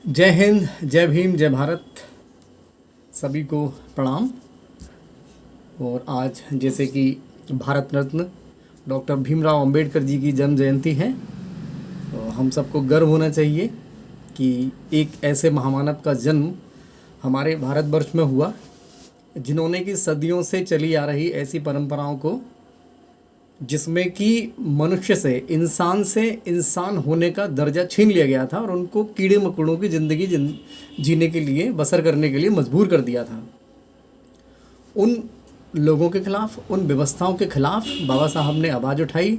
जय हिंद, जय भीम, जय भारत। सभी को प्रणाम। और आज जैसे कि भारत रत्न डॉक्टर भीमराव अंबेडकर जी की जन्म जयंती है, तो हम सबको गर्व होना चाहिए कि एक ऐसे महामानव का जन्म हमारे भारतवर्ष में हुआ, जिन्होंने कि सदियों से चली आ रही ऐसी परंपराओं को, जिसमें कि मनुष्य से इंसान होने का दर्जा छीन लिया गया था और उनको कीड़े मकोड़ों की ज़िंदगी जीने के लिए, बसर करने के लिए मजबूर कर दिया था। उन लोगों के ख़िलाफ़, उन व्यवस्थाओं के ख़िलाफ़ बाबा साहब ने आवाज़ उठाई।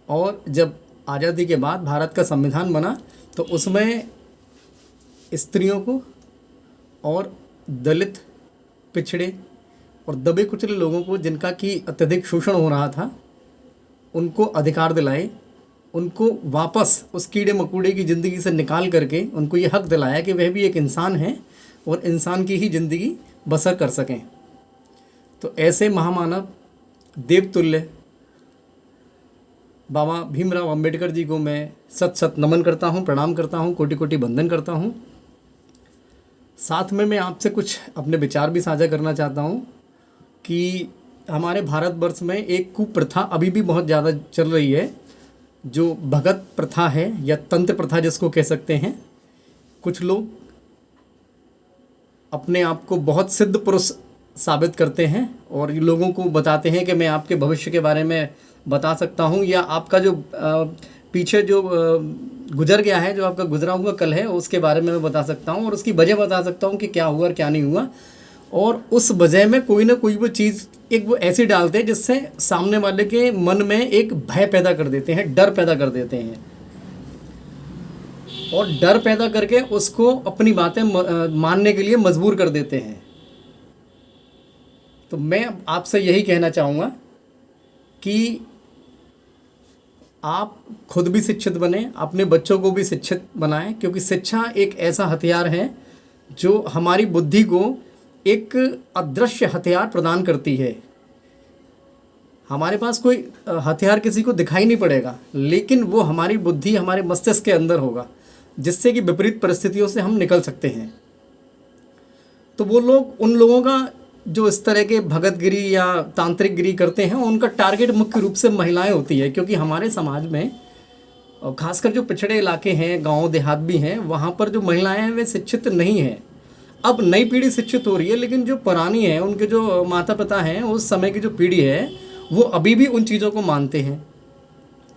और जब आज़ादी के बाद भारत का संविधान बना, तो उसमें स्त्रियों को और दलित, पिछड़े और दबे कुचले लोगों को, जिनका कि अत्यधिक शोषण हो रहा था, उनको अधिकार दिलाए। उनको वापस उस कीड़े मकोड़े की ज़िंदगी से निकाल करके उनको ये हक दिलाया कि वह भी एक इंसान है और इंसान की ही ज़िंदगी बसर कर सकें। तो ऐसे महामानव, देवतुल्य बाबा भीमराव अंबेडकर जी को मैं सत सत नमन करता हूँ, प्रणाम करता हूँ, कोटि कोटि वंदन करता हूँ। साथ में मैं आपसे कुछ अपने विचार भी साझा करना चाहता हूँ कि हमारे भारतवर्ष में एक कुप्रथा अभी भी बहुत ज़्यादा चल रही है, जो भगत प्रथा है या तंत्र प्रथा जिसको कह सकते हैं। कुछ लोग अपने आप को बहुत सिद्ध पुरुष साबित करते हैं और लोगों को बताते हैं कि मैं आपके भविष्य के बारे में बता सकता हूँ, या आपका जो पीछे जो गुजर गया है, जो आपका गुजरा हुआ कल है, उसके बारे में मैं बता सकता हूँ और उसकी वजह बता सकता हूँ कि क्या हुआ और क्या नहीं हुआ। और उस वजह में कोई ना कोई वो चीज़ एक वो ऐसी डालते हैं जिससे सामने वाले के मन में एक भय पैदा कर देते हैं, डर पैदा कर देते हैं, और डर पैदा करके उसको अपनी बातें मानने के लिए मजबूर कर देते हैं। तो मैं आपसे यही कहना चाहूँगा कि आप खुद भी शिक्षित बने, अपने बच्चों को भी शिक्षित बनाएं, क्योंकि शिक्षा एक ऐसा हथियार है जो हमारी बुद्धि को एक अदृश्य हथियार प्रदान करती है। हमारे पास कोई हथियार किसी को दिखाई नहीं पड़ेगा, लेकिन वो हमारी बुद्धि, हमारे मस्तिष्क के अंदर होगा, जिससे कि विपरीत परिस्थितियों से हम निकल सकते हैं। तो वो लोग, उन लोगों का जो इस तरह के भगतगिरी या तांत्रिकगिरी करते हैं, उनका टारगेट मुख्य रूप से महिलाएं होती है, क्योंकि हमारे समाज में और खासकर जो पिछड़े इलाके हैं, गांव देहात भी हैं, वहाँ पर जो महिलाएं हैं वे शिक्षित नहीं हैं। अब नई पीढ़ी शिक्षित हो रही है, लेकिन जो पुरानी है, उनके जो माता पिता हैं, उस समय की जो पीढ़ी है, वो अभी भी उन चीज़ों को मानते हैं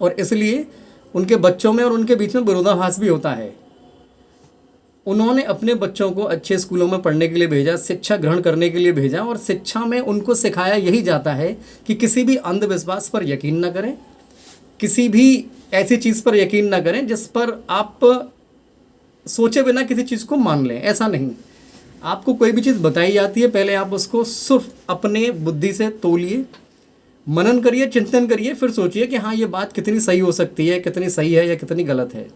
और इसलिए उनके बच्चों में और उनके बीच में विरोधाभास भी होता है। उन्होंने अपने बच्चों को अच्छे स्कूलों में पढ़ने के लिए भेजा, शिक्षा ग्रहण करने के लिए भेजा, और शिक्षा में उनको सिखाया यही जाता है कि किसी भी अंधविश्वास पर यकीन न करें, किसी भी ऐसी चीज़ पर यकीन न करें जिस पर आप सोचे बिना किसी चीज़ को मान लें। ऐसा नहीं, आपको कोई भी चीज़ बताई जाती है, पहले आप उसको सिर्फ अपने बुद्धि से तोलिए, मनन करिए, चिंतन करिए, फिर सोचिए कि हाँ, ये बात कितनी सही हो सकती है, कितनी सही है या कितनी गलत है।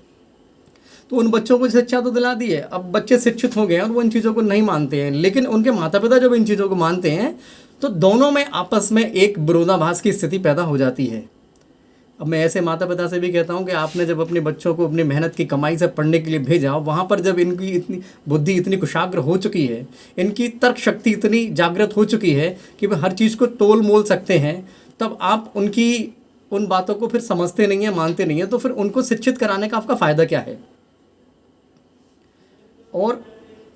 तो उन बच्चों को शिक्षा तो दिला दी है, अब बच्चे शिक्षित हो गए हैं और वो इन चीज़ों को नहीं मानते हैं, लेकिन उनके माता पिता जब इन चीज़ों को मानते हैं तो दोनों में आपस में एक विरोधाभास की स्थिति पैदा हो जाती है। अब मैं ऐसे माता पिता से भी कहता हूँ कि आपने जब अपने बच्चों को अपनी मेहनत की कमाई से पढ़ने के लिए भेजा, वहाँ पर जब इनकी इतनी बुद्धि इतनी कुशाग्र हो चुकी है, इनकी तर्क शक्ति इतनी जागृत हो चुकी है कि वे हर चीज़ को तोल मोल सकते हैं, तब आप उनकी उन बातों को फिर समझते नहीं हैं, मानते नहीं हैं, तो फिर उनको शिक्षित कराने का आपका फ़ायदा क्या है। और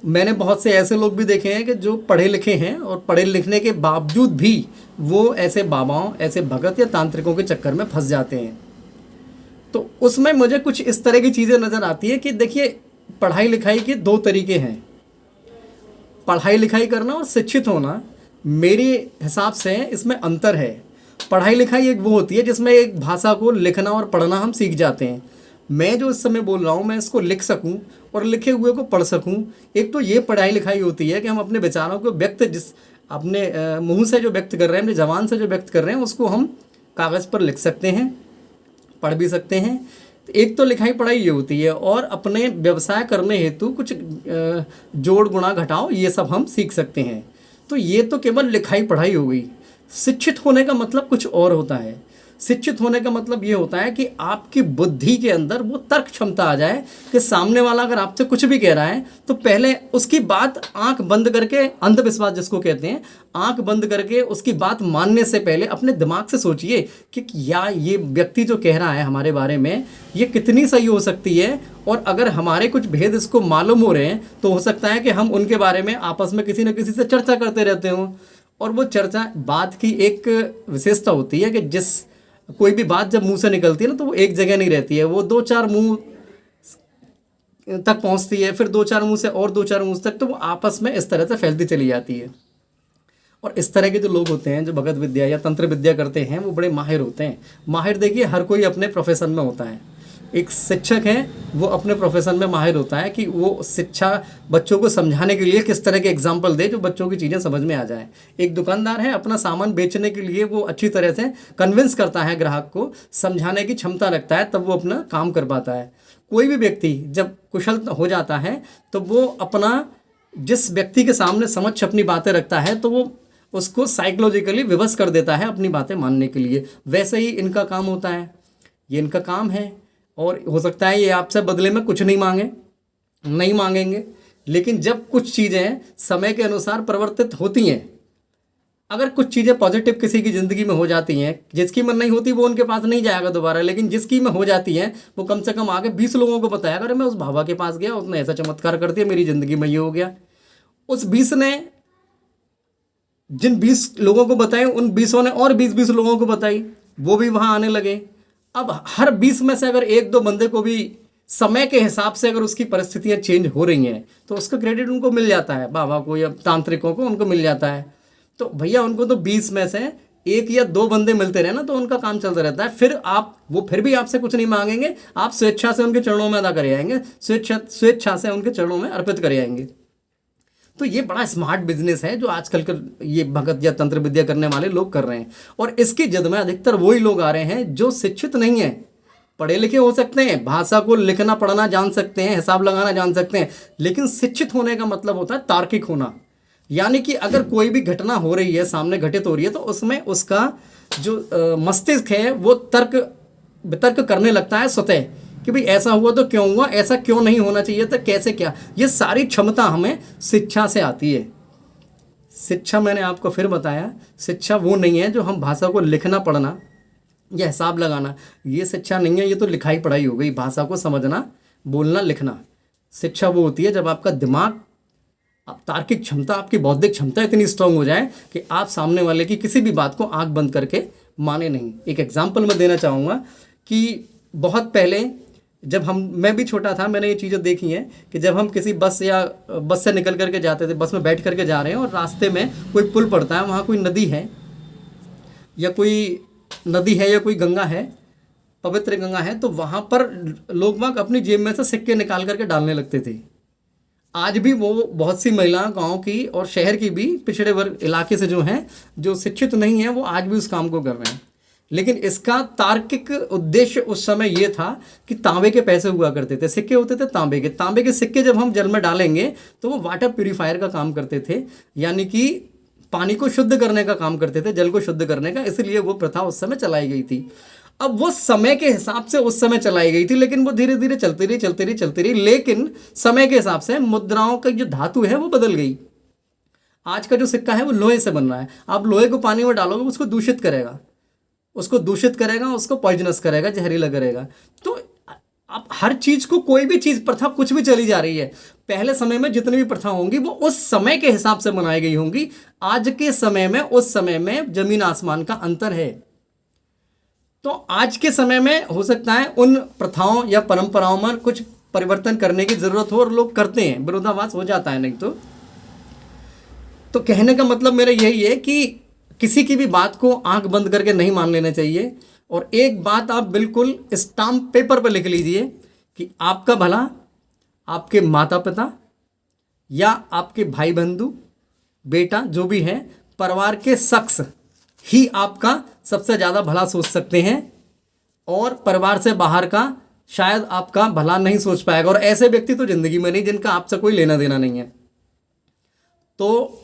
मैंने बहुत से ऐसे लोग भी देखे हैं कि जो पढ़े लिखे हैं और पढ़े लिखने के बावजूद भी वो ऐसे बाबाओं, ऐसे भगत या तांत्रिकों के चक्कर में फंस जाते हैं। तो उसमें मुझे कुछ इस तरह की चीज़ें नज़र आती है कि देखिए, पढ़ाई लिखाई के दो तरीके हैं, पढ़ाई लिखाई करना और शिक्षित होना। मेरे हिसाब से इसमें अंतर है। पढ़ाई लिखाई एक वो होती है जिसमें एक भाषा को लिखना और पढ़ना हम सीख जाते हैं। मैं जो इस समय बोल रहा हूँ, मैं इसको लिख सकूँ और लिखे हुए को पढ़ सकूँ। एक तो ये पढ़ाई लिखाई होती है कि हम अपने विचारों को अपने मुंह से जो व्यक्त कर रहे हैं, अपनी ज़बान से जो व्यक्त कर रहे हैं, उसको हम कागज़ पर लिख सकते हैं, पढ़ भी सकते हैं। तो एक तो लिखाई पढ़ाई ये होती है, और अपने व्यवसाय करने हेतु कुछ जोड़ गुणा घटाओ ये सब हम सीख सकते हैं। तो ये तो केवल लिखाई पढ़ाई हो गई। शिक्षित होने का मतलब कुछ और होता है। शिक्षित होने का मतलब ये होता है कि आपकी बुद्धि के अंदर वो तर्क क्षमता आ जाए कि सामने वाला अगर आपसे कुछ भी कह रहा है तो पहले उसकी बात आंख बंद करके, अंधविश्वास जिसको कहते हैं, आंख बंद करके उसकी बात मानने से पहले अपने दिमाग से सोचिए कि या ये व्यक्ति जो कह रहा है हमारे बारे में ये कितनी सही हो सकती है, और अगर हमारे कुछ भेद इसको मालूम हो रहे हैं तो हो सकता है कि हम उनके बारे में आपस में किसी न किसी से चर्चा करते रहते हों। और वो चर्चा बात की एक विशेषता होती है कि जिस कोई भी बात जब मुंह से निकलती है ना तो वो एक जगह नहीं रहती है, वो दो चार मुंह तक पहुंचती है, फिर दो चार मुंह से और दो चार मुंह तक, तो वो आपस में इस तरह से फैलती चली जाती है। और इस तरह के जो लोग होते हैं जो भगत विद्या या तंत्र विद्या करते हैं वो बड़े माहिर होते हैं। माहिर देखिए हर कोई अपने प्रोफेशन में होता है। एक शिक्षक है वो अपने प्रोफेशन में माहिर होता है कि वो शिक्षा बच्चों को समझाने के लिए किस तरह के एग्जाम्पल दे जो बच्चों की चीज़ें समझ में आ जाए। एक दुकानदार है अपना सामान बेचने के लिए वो अच्छी तरह से कन्विंस करता है, ग्राहक को समझाने की क्षमता रखता है, तब वो अपना काम कर पाता है। कोई भी व्यक्ति जब कुशल हो जाता है तो वो अपना जिस व्यक्ति के सामने समक्ष अपनी बातें रखता है तो वो उसको साइकोलॉजिकली विवश कर देता है अपनी बातें मानने के लिए। वैसे ही इनका काम होता है, ये इनका काम है। और हो सकता है ये आपसे बदले में कुछ नहीं मांगेंगे, लेकिन जब कुछ चीज़ें समय के अनुसार परिवर्तित होती हैं, अगर कुछ चीज़ें पॉजिटिव किसी की ज़िंदगी में हो जाती हैं, जिसकी में नहीं होती वो उनके पास नहीं जाएगा दोबारा, लेकिन जिसकी में हो जाती हैं वो कम से कम आगे 20 लोगों को बताएगा, अरे मैं उस बाबा के पास गया, उसने ऐसा चमत्कार कर दिया, मेरी ज़िंदगी में ये हो गया। उस 20 ने जिन 20 लोगों को बताई उन 20 ने और 20 लोगों को बताई, वो भी वहाँ आने लगे। अब हर 20 में से अगर एक दो बंदे को भी समय के हिसाब से अगर उसकी परिस्थितियाँ चेंज हो रही हैं तो उसका क्रेडिट उनको मिल जाता है, बाबा को या तांत्रिकों को उनको मिल जाता है। तो भैया उनको तो 20 में से एक या दो बंदे मिलते रहे ना तो उनका काम चलता रहता है। फिर वो फिर भी आपसे कुछ नहीं मांगेंगे, आप स्वेच्छा से उनके चरणों में अदा कर आएंगे, स्वेच्छा से उनके चरणों में अर्पित कर आएंगे। तो ये बड़ा स्मार्ट बिजनेस है जो आजकल के ये भगत या तंत्र विद्या करने वाले लोग कर रहे हैं। और इसकी जद में अधिकतर वही लोग आ रहे हैं जो शिक्षित नहीं है, पढ़े लिखे हो सकते हैं, भाषा को लिखना पढ़ना जान सकते हैं, हिसाब लगाना जान सकते हैं, लेकिन शिक्षित होने का मतलब होता है तार्किक होना। यानी कि अगर कोई भी घटना हो रही है, सामने घटित हो रही है, तो उसमें उसका जो मस्तिष्क है वो वितर्क करने लगता है स्वतः कि भाई ऐसा हुआ तो क्यों हुआ, ऐसा क्यों नहीं होना चाहिए था, कैसे क्या। ये सारी क्षमता हमें शिक्षा से आती है। शिक्षा मैंने आपको फिर बताया, शिक्षा वो नहीं है जो हम भाषा को लिखना पढ़ना या हिसाब लगाना, ये शिक्षा नहीं है। ये तो लिखाई पढ़ाई हो गई, भाषा को समझना, बोलना, लिखना। शिक्षा वो होती है जब आपका दिमाग, आप तार्किक क्षमता, आपकी बौद्धिक क्षमता इतनी स्ट्रांग हो जाए कि आप सामने वाले की किसी भी बात को आंख बंद करके माने नहीं। एक एग्जाम्पल मैं देना चाहूँगा कि बहुत पहले जब मैं भी छोटा था, मैंने ये चीज़ें देखी हैं कि जब हम किसी बस से निकल करके जाते थे, बस में बैठ करके जा रहे हैं और रास्ते में कोई पुल पड़ता है, वहाँ कोई नदी है या कोई गंगा है, पवित्र गंगा है, तो वहाँ पर लोग बाग अपनी जेब में से सिक्के निकाल करके डालने लगते थे। आज भी वो बहुत सी महिलाएं गांव की और शहर की भी, पिछड़े वर्ग इलाके से जो हैं, जो शिक्षित नहीं हैं, वो आज भी उस काम को कर रहे हैं। लेकिन इसका तार्किक उद्देश्य उस समय ये था कि तांबे के पैसे हुआ करते थे, सिक्के होते थे तांबे के सिक्के जब हम जल में डालेंगे तो वो वाटर प्यूरीफायर का काम करते थे, यानी कि पानी को शुद्ध करने का काम करते थे, जल को शुद्ध करने का। इसलिए वो प्रथा उस समय चलाई गई थी। अब वो समय के हिसाब से उस समय चलाई गई थी, लेकिन वो धीरे धीरे चलती रही। लेकिन समय के हिसाब से मुद्राओं का जो धातु है वो बदल गई। आज का जो सिक्का है वो लोहे से बन रहा है। आप लोहे को पानी में डालोगे उसको दूषित करेगा, उसको पॉइजनस करेगा, जहरीला करेगा। तो अब हर चीज़ को, कोई भी चीज़, प्रथा कुछ भी चली जा रही है। पहले समय में जितनी भी प्रथा होंगी वो उस समय के हिसाब से बनाई गई होंगी। आज के समय में, उस समय में जमीन आसमान का अंतर है। तो आज के समय में हो सकता है उन प्रथाओं या परंपराओं में कुछ परिवर्तन करने की ज़रूरत हो, और लोग करते हैं, विरोधाभास हो जाता है। नहीं तो कहने का मतलब मेरा यही है कि किसी की भी बात को आंख बंद करके नहीं मान लेना चाहिए। और एक बात आप बिल्कुल स्टाम्प पेपर पर लिख लीजिए कि आपका भला आपके माता पिता या आपके भाई बंधु, बेटा, जो भी है, परिवार के शख्स ही आपका सबसे ज़्यादा भला सोच सकते हैं, और परिवार से बाहर का शायद आपका भला नहीं सोच पाएगा। और ऐसे व्यक्ति तो ज़िंदगी में नहीं जिनका आपसे कोई लेना देना नहीं है। तो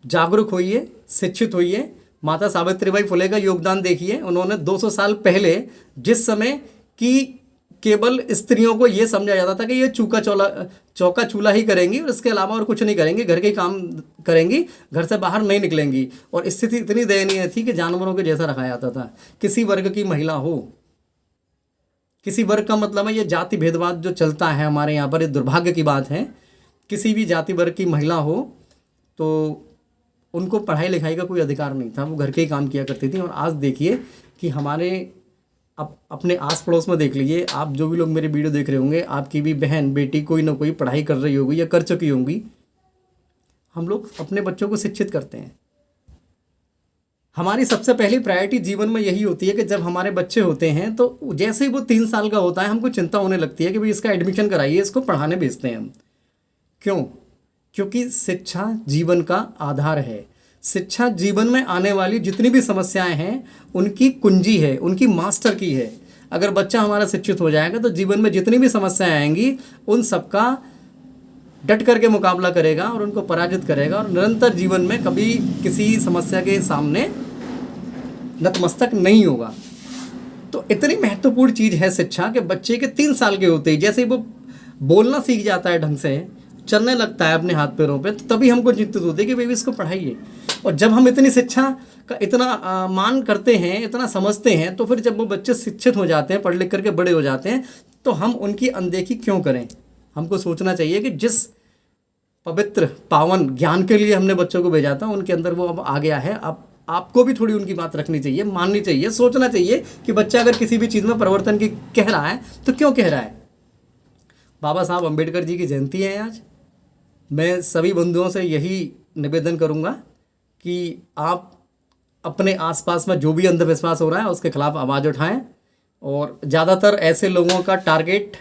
जागरूक होइए, शिक्षित होइए, माता सावित्रीबाई फुले का योगदान देखिए, उन्होंने 200 साल पहले, जिस समय कि केवल स्त्रियों को ये समझा जाता था कि ये चौका चूल्हा ही करेंगी और इसके अलावा और कुछ नहीं करेंगी, घर के ही काम करेंगी, घर से बाहर नहीं निकलेंगी। और स्थिति इतनी दयनीय थी कि जानवरों के जैसा रखा जाता था। किसी वर्ग की महिला हो, किसी वर्ग का मतलब है ये जाति भेदभाव जो चलता है हमारे यहाँ पर, ये दुर्भाग्य की बात है। किसी भी जाति वर्ग की महिला हो तो उनको पढ़ाई लिखाई का कोई अधिकार नहीं था, वो घर के ही काम किया करती थी। और आज देखिए कि हमारे अपने आस पड़ोस में देख लीजिए, आप जो भी लोग मेरे वीडियो देख रहे होंगे, आपकी भी बहन बेटी कोई ना कोई पढ़ाई कर रही होगी या कर चुकी होंगी। हम लोग अपने बच्चों को शिक्षित करते हैं। हमारी सबसे पहली प्रायोरिटी जीवन में यही होती है कि जब हमारे बच्चे होते हैं तो जैसे ही वो 3 साल का होता है, हमको चिंता होने लगती है कि भाई इसका एडमिशन कराइए, इसको पढ़ाने भेजते हैं हम। क्यों? क्योंकि शिक्षा जीवन का आधार है। शिक्षा जीवन में आने वाली जितनी भी समस्याएं हैं उनकी कुंजी है, उनकी मास्टर की है। अगर बच्चा हमारा शिक्षित हो जाएगा तो जीवन में जितनी भी समस्याएं आएंगी उन सबका डट करके मुकाबला करेगा और उनको पराजित करेगा और निरंतर जीवन में कभी किसी समस्या के सामने नतमस्तक नहीं होगा। तो इतनी महत्वपूर्ण चीज़ है शिक्षा कि बच्चे के 3 साल के होते ही जैसे वो बोलना सीख जाता है, ढंग से चलने लगता है अपने हाथ पैरों पे, तो तभी हमको चिंतित होती है कि बेबी इसको पढ़ाइए। और जब हम इतनी शिक्षा का इतना मान करते हैं, इतना समझते हैं, तो फिर जब वो बच्चे शिक्षित हो जाते हैं, पढ़ लिख करके बड़े हो जाते हैं, तो हम उनकी अनदेखी क्यों करें? हमको सोचना चाहिए कि जिस पवित्र पावन ज्ञान के लिए हमने बच्चों को भेजा था उनके अंदर वो अब आ गया है। अब आपको भी थोड़ी उनकी बात रखनी चाहिए, माननी चाहिए, सोचना चाहिए कि बच्चा अगर किसी भी चीज़ में परिवर्तन की कह रहा है तो क्यों कह रहा है। बाबा साहब अम्बेडकर जी की जयंती है आज। मैं सभी बंधुओं से यही निवेदन करूंगा कि आप अपने आसपास में जो भी अंधविश्वास हो रहा है उसके खिलाफ आवाज़ उठाएं। और ज़्यादातर ऐसे लोगों का टारगेट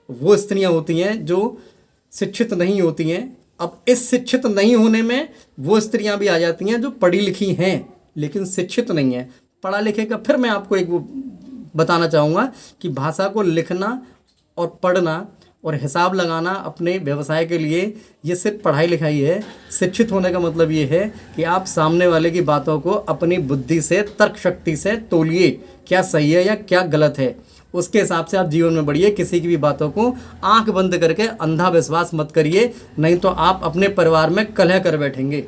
वो स्त्रियां होती हैं जो शिक्षित नहीं होती हैं। अब इस शिक्षित नहीं होने में वो स्त्रियां भी आ जाती हैं जो पढ़ी लिखी हैं लेकिन शिक्षित नहीं है। पढ़ा लिखे का फिर मैं आपको एक वो बताना चाहूँगा कि भाषा को लिखना और पढ़ना और हिसाब लगाना अपने व्यवसाय के लिए ये सिर्फ पढ़ाई लिखाई है। शिक्षित होने का मतलब ये है कि आप सामने वाले की बातों को अपनी बुद्धि से, तर्क शक्ति से तौलिए, क्या सही है या क्या गलत है, उसके हिसाब से आप जीवन में बढ़िए। किसी की भी बातों को आंख बंद करके अंधा विश्वास मत करिए, नहीं तो आप अपने परिवार में कलह कर बैठेंगे।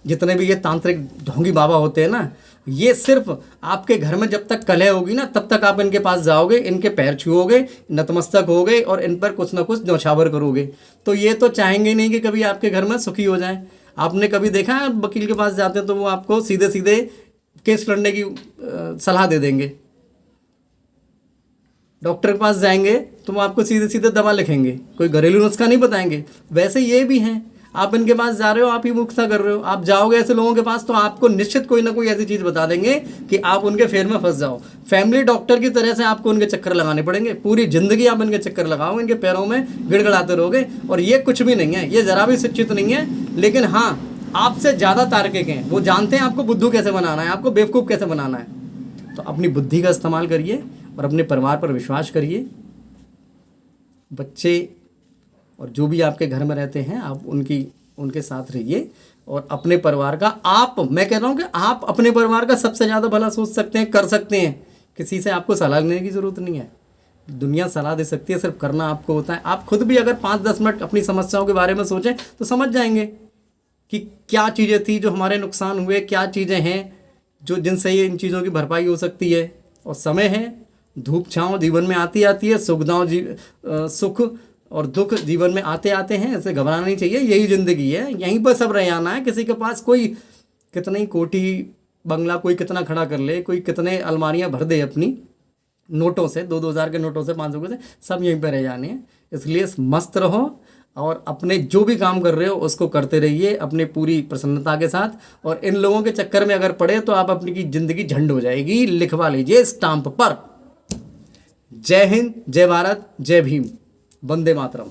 जितने भी ये तांत्रिक ढोंगी बाबा होते हैं ना, ये सिर्फ आपके घर में जब तक कलह होगी ना तब तक आप इनके पास जाओगे, इनके पैर छुओगे, नतमस्तक होगे और इन पर कुछ ना कुछ न्यौछावर करोगे। तो ये तो चाहेंगे नहीं कि कभी आपके घर में सुखी हो जाए। आपने कभी देखा है वकील के पास जाते हैं तो वो आपको सीधे सीधे केस लड़ने की सलाह दे देंगे। डॉक्टर के पास जाएंगे तो वो आपको सीधे सीधे दवा लिखेंगे, कोई घरेलू नुस्खा नहीं बताएंगे। वैसे ये भी हैं, आप इनके पास जा रहे हो, आप ही मूर्खता कर रहे हो। आप जाओगे ऐसे लोगों के पास तो आपको निश्चित कोई ना कोई ऐसी चीज़ बता देंगे कि आप उनके फेर में फंस जाओ। फैमिली डॉक्टर की तरह से आपको उनके चक्कर लगाने पड़ेंगे। पूरी ज़िंदगी आप इनके चक्कर लगाओ, इनके पैरों में गिड़गड़ाते रहोगे। और ये कुछ भी नहीं है, ये ज़रा भी शिक्षित नहीं है, लेकिन हाँ आपसे ज़्यादा तार्किक हैं। वो जानते हैं आपको बुद्धू कैसे बनाना है, आपको बेवकूफ़ कैसे बनाना है। तो अपनी बुद्धि का इस्तेमाल करिए और अपने परिवार पर विश्वास करिए। बच्चे और जो भी आपके घर में रहते हैं आप उनके साथ रहिए और अपने परिवार का मैं कह रहा हूँ कि आप अपने परिवार का सबसे ज़्यादा भला सोच सकते हैं, कर सकते हैं। किसी से आपको सलाह लेने की ज़रूरत नहीं है। दुनिया सलाह दे सकती है, सिर्फ करना आपको होता है। आप खुद भी अगर 5-10 मिनट अपनी समस्याओं के बारे में सोचें तो समझ जाएंगे कि क्या चीज़ें थी जो हमारे नुकसान हुए, क्या चीज़ें हैं जो जिनसे ये इन चीज़ों की भरपाई हो सकती है। और समय है, धूप छाँव जीवन में आती है, सुख और दुख जीवन में आते आते हैं। ऐसे घबराना नहीं चाहिए, यही ज़िंदगी है, यहीं पर सब रह जाना है। किसी के पास कोई कितनी कोठी बंगला कोई कितना खड़ा कर ले, कोई कितने अलमारियां भर दे अपनी नोटों से, 2-2 हज़ार के नोटों से, 500 के से, सब यहीं पर रह जाने हैं। इसलिए मस्त रहो और अपने जो भी काम कर रहे हो उसको करते रहिए अपने पूरी प्रसन्नता के साथ। और इन लोगों के चक्कर में अगर पड़े तो आप अपनी की ज़िंदगी झंड हो जाएगी। लिखवा लीजिए स्टाम्प पर। जय हिंद, जय भारत, जय भीम, वंदे मातरम।